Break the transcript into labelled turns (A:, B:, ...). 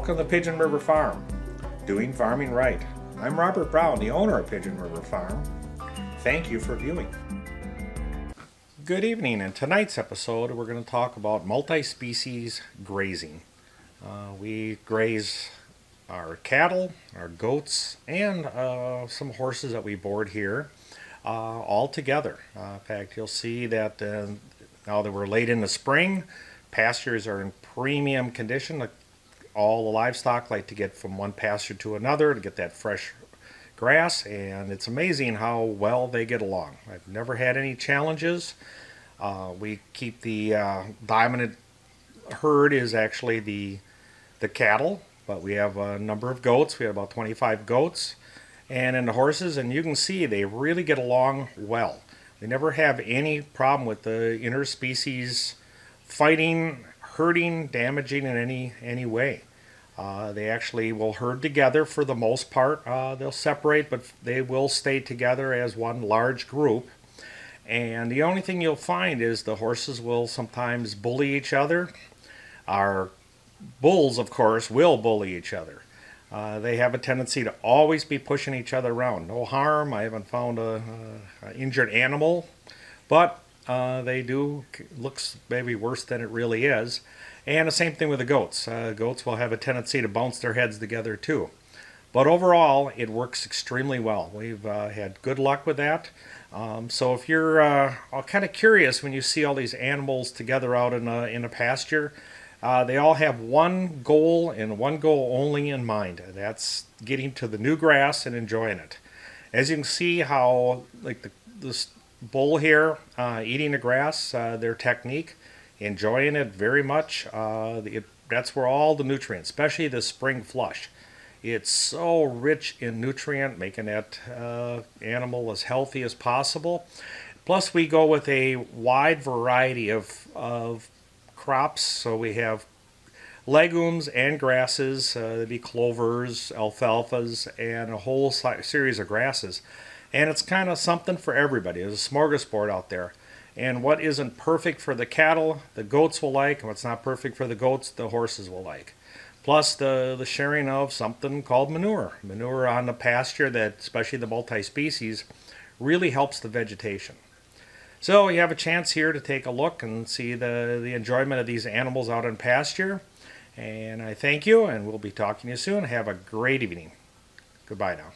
A: Welcome to Pigeon River Farm, doing farming right. I'm Robert Brown, the owner of Pigeon River Farm. Thank you for viewing. Good evening. In tonight's episode, we're going to talk about multi-species grazing. We graze our cattle, our goats, and some horses that we board here all together. In fact, you'll see that now that we're late in the spring, pastures are in premium condition. All the livestock like to get from one pasture to another to get that fresh grass, and it's amazing how well they get along. I've never had any challenges. We keep the dominant herd is actually the cattle, but we have a number of goats. We have about 25 goats, and in the horses, and you can see they really get along well. They never have any problem with the interspecies fighting, hurting, damaging in any way. They actually will herd together for the most part. They'll separate, but they will stay together as one large group. And the only thing you'll find is the horses will sometimes bully each other. Our bulls, of course, will bully each other. They have a tendency to always be pushing each other around. No harm. I haven't found an injured animal, but they do. Looks maybe worse than it really is. And the same thing with the goats. Goats will have a tendency to bounce their heads together too. But overall, it works extremely well. We've had good luck with that. So if you're kind of curious when you see all these animals together out in a pasture, they all have one goal and one goal only in mind. That's getting to the new grass and enjoying it. As you can see how like this bull here eating the grass, their technique, enjoying it very much. That's where all the nutrients, especially the spring flush, it's so rich in nutrient, making that animal as healthy as possible. Plus we go with a wide variety of crops, so we have legumes and grasses. There'd be clovers, alfalfas, and a whole series of grasses. And it's kind of something for everybody. There's a smorgasbord out there. And what isn't perfect for the cattle, the goats will like, and what's not perfect for the goats, the horses will like. Plus the sharing of something called manure. Manure on the pasture, that especially the multi-species, really helps the vegetation. So you have a chance here to take a look and see the enjoyment of these animals out in pasture. And I thank you, and we'll be talking to you soon. Have a great evening. Goodbye now.